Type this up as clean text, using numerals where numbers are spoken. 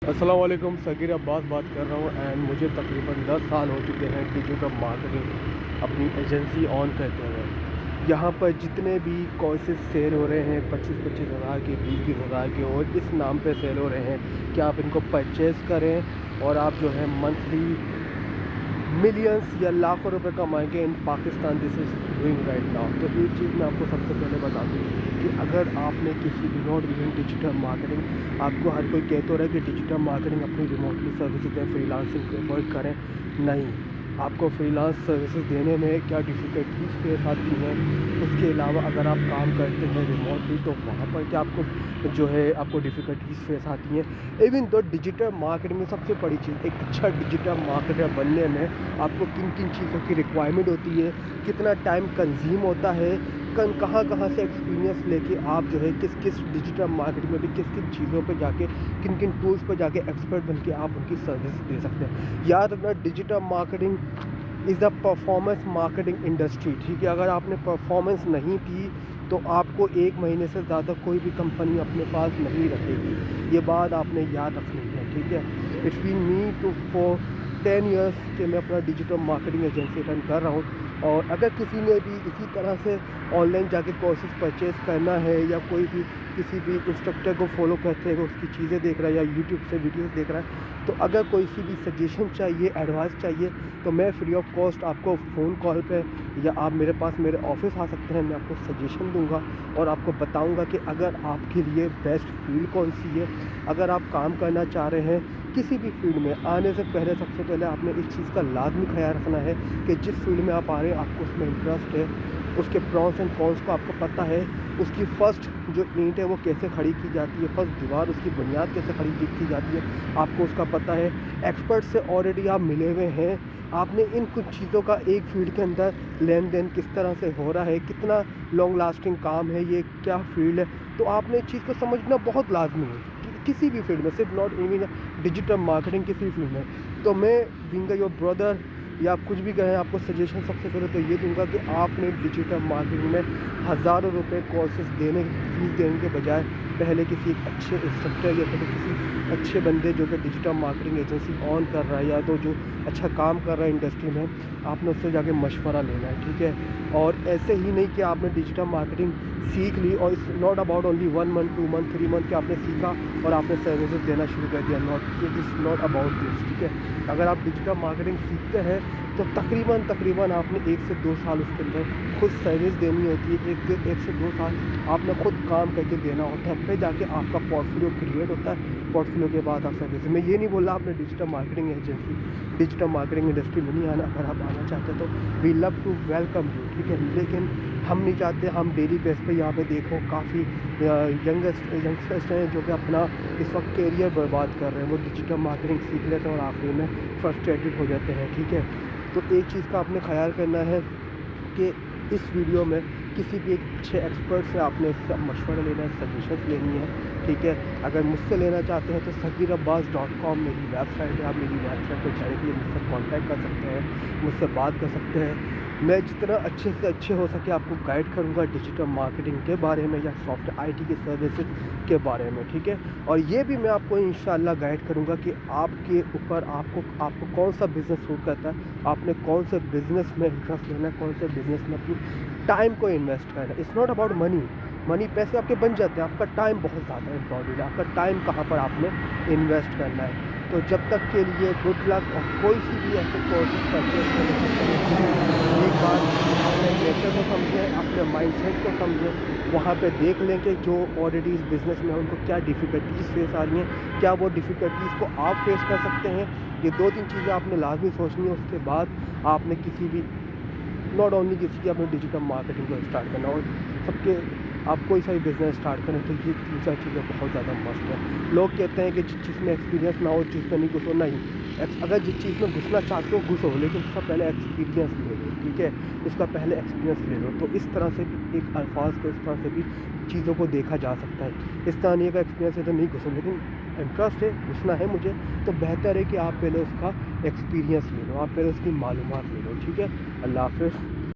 अस्सलाम वालेकुम, सगीर अब्बास बात कर रहा हूँ एंड मुझे तकरीबन 10 साल हो चुके हैं डिजिटल मार्केटिंग अपनी एजेंसी ऑन करते हुए। यहाँ पर जितने भी कोर्सेज सेल हो रहे हैं 25-25 हज़ार के, 20-20 हज़ार के, और इस नाम पे सेल हो रहे हैं कि आप इनको परचेज़ करें और आप जो है मंथली मिलियंस या लाखों रुपए कमाएंगे in Pakistan. This is doing right now. तो एक चीज़ मैं आपको सबसे पहले बता दूँ कि अगर आपने किसी भी नॉट इवन डिजिटल मार्केटिंग, आपको हर कोई कहता रहा है कि डिजिटल मार्केटिंग अपनी रिमोटली सर्विसेज दें, फ्रीलांसिंग पे वर्क करें। नहीं, आपको फ्रीलांस सर्विसेज देने में क्या डिफ़िकल्टीज फेस आती हैं। उसके अलावा अगर आप काम करते हैं रिमोटली तो वहाँ पर क्या आपको जो है आपको डिफ़िकल्टीज फेस आती हैं। इवन तो डिजिटल मार्केटिंग में सबसे बड़ी चीज़, एक अच्छा डिजिटल मार्केटर बनने में आपको किन किन चीज़ों की रिक्वायरमेंट होती है, कितना टाइम कंज्यूम होता है, कहाँ कहाँ से एक्सपीरियंस लेके आप जो है किस किस डिजिटल मार्केटिंग में भी किस किन चीज़ों पे जाके, किन किन टूल्स पर जाके एक्सपर्ट बन के आप उनकी सर्विस दे सकते हैं। याद रखना, digital marketing is the performance marketing industry. ठीक है, अगर आपने परफॉर्मेंस नहीं दी तो आपको 1 महीने से ज़्यादा कोई भी कंपनी अपने पास नहीं रखेगी। ये बात आपने याद रखनी है। ठीक है, it's been me to for 10 years कि मैं अपना डिजिटल मार्केटिंग एजेंसी रन कर रहा हूँ। और अगर किसी ने भी इसी तरह से ऑनलाइन जाके कोर्सेज परचेज़ करना है या कोई भी किसी भी इंस्ट्रक्टर को फॉलो करते हुए उसकी चीज़ें देख रहा है या यूट्यूब से वीडियोस देख रहा है, तो अगर कोई सी भी सजेशन चाहिए, एडवाइस चाहिए, तो मैं फ्री ऑफ कॉस्ट आपको फ़ोन कॉल पे या आप मेरे पास मेरे ऑफिस आ सकते हैं। मैं आपको सजेशन दूंगा और आपको बताऊंगा कि अगर आपके लिए बेस्ट फील्ड कौन सी है। अगर आप काम करना चाह रहे हैं किसी भी फील्ड में, आने से पहले सबसे पहले आपने इस चीज़ का लाजमी ख्याल रखना है कि जिस फील्ड में आप आ रहे हैं आपको उसमें इंटरेस्ट है, उसके प्रॉस एंड कॉन्स को आपको पता है, उसकी फ़र्स्ट जो ईंट है वो कैसे खड़ी की जाती है, फर्स्ट दीवार उसकी बुनियाद कैसे खड़ी की जाती है, आपको उसका पता है। एक्सपर्ट से ऑलरेडी आप मिले हुए हैं, आपने इन कुछ चीज़ों का एक फील्ड के अंदर लेन देन किस तरह से हो रहा है, कितना लॉन्ग लास्टिंग काम है, ये क्या फील्ड है, तो आपने इस चीज़ को समझना बहुत लाजमी है किसी भी फील्ड में, सिर्फ नॉट इवन डिजिटल मार्केटिंग, किसी फील्ड में। तो मैं बीइंग योर ब्रदर या आप कुछ भी कहें, आपको सजेशन सबसे पहले तो ये दूंगा कि आपने डिजिटल मार्केटिंग में हज़ारों रुपए कोर्सेज देने, फीस देने के बजाय पहले किसी एक अच्छे इंस्ट्रक्टर या फिर किसी अच्छे बंदे जो कि डिजिटल मार्केटिंग एजेंसी ऑन कर रहा है या तो जो अच्छा काम कर रहा है इंडस्ट्री में, आपने उससे जाके मशवरा लेना है। ठीक है, और ऐसे ही नहीं कि आपने डिजिटल मार्केटिंग सीख ली और it's not about only 1 month 2 month 3 month कि आपने सीखा और आपने सर्विसेज देना शुरू कर दिया। Not, it is not about this. ठीक है, अगर आप डिजिटल मार्केटिंग सीखते हैं तो तकरीबन आपने 1 से 2 साल उसके अंदर खुद सर्विस देनी होती है। 1 से 2 साल आपने खुद काम करके देना होता है, फिर जाके आपका पोर्टफोलियो क्रिएट होता है। पोर्टफोलियो के बाद आप सर्विस, मैं ये नहीं बोल रहा आपने digital marketing agency, digital marketing industry में नहीं आना। अगर आप आना चाहते हैं तो we love to welcome you. ठीक है, लेकिन हम नहीं चाहते हम डेली बेस पे यहाँ पे देखो काफ़ी यंगस्टर्स हैं जो कि अपना इस वक्त कैरियर बर्बाद कर रहे हैं। वो डिजिटल मार्केटिंग सीख लेते हैं और आखिर में फ्रस्ट्रेटेड हो जाते हैं। ठीक है, तो एक चीज़ का आपने ख्याल करना है कि इस वीडियो में किसी भी एक अच्छे एक्सपर्ट से आपने इसका मशवरा लेना है, सजेशंस लेनी है। ठीक है, अगर मुझसे लेना चाहते हैं तो sageerabbas.com मेरी वेबसाइट है। आप मेरी वेबसाइट पर जाने के लिए मुझसे कांटेक्ट कर सकते हैं, मुझसे बात कर सकते हैं। मैं जितना अच्छे से अच्छे हो सके आपको गाइड करूंगा डिजिटल मार्केटिंग के बारे में या सॉफ्टवेयर आईटी के सर्विसेज के बारे में। ठीक है, और ये भी मैं आपको इंशाल्लाह गाइड करूंगा कि आपके ऊपर आपको कौन सा बिज़नेस सूट करता है, आपने कौन से बिज़नेस में इंटरेस्ट लेना है, कौन से बिज़नेस में अपनी टाइम को इन्वेस्ट करना है। इट्स नॉट अबाउट मनी पैसे आपके बन जाते हैं, आपका टाइम बहुत ज़्यादा इम्पॉर्टेंट है। आपका टाइम कहाँ पर आपने इन्वेस्ट करना है। तो जब तक के लिए गुड लक। और कोई सी भी ऐसे कोर्सेज परचेज करने से पहले एक बार अपने नेचर को समझें, अपने माइंडसेट को समझें, वहाँ पे देख लें कि जो ऑलरेडी इस बिज़नेस में उनको क्या डिफ़िकल्टीज़ फेस आ रही हैं, क्या वो डिफ़िकल्टीज़ को आप फेस कर सकते हैं। ये 2-3 चीज़ें आपने लाजमी सोचनी है। उसके बाद आपने किसी भी, नॉट ओनली किसी की, अपने डिजिटल मार्केटिंग को स्टार्ट करना। और सबके, आप कोई सा भी बिज़नेस स्टार्ट करें तो ये 3-4 चीज़ें बहुत ज़्यादा मस्ट है। लोग कहते हैं कि जिस चीज़ में एक्सपीरियंस ना हो उस चीज़ में नहीं घुसो। नहीं, अगर जिस चीज़ में घुसना चाहते हो घुसो, लेकिन उसका पहले एक्सपीरियंस ले लो। ठीक है, इसका पहले एक्सपीरियंस ले लो। तो इस तरह से भी एक अल्फाज को, इस तरह से भी चीज़ों को देखा जा सकता है। इस तरह नहीं का एक्सपीरियंस है तो नहीं घुसो, लेकिन इंटरेस्ट है, घुसना है मुझे, तो बेहतर है कि आप पहले उसका एक्सपीरियंस ले लो, आप पहले उसकी मालूमात ले लो। ठीक है, अल्लाह हाफ़िज़।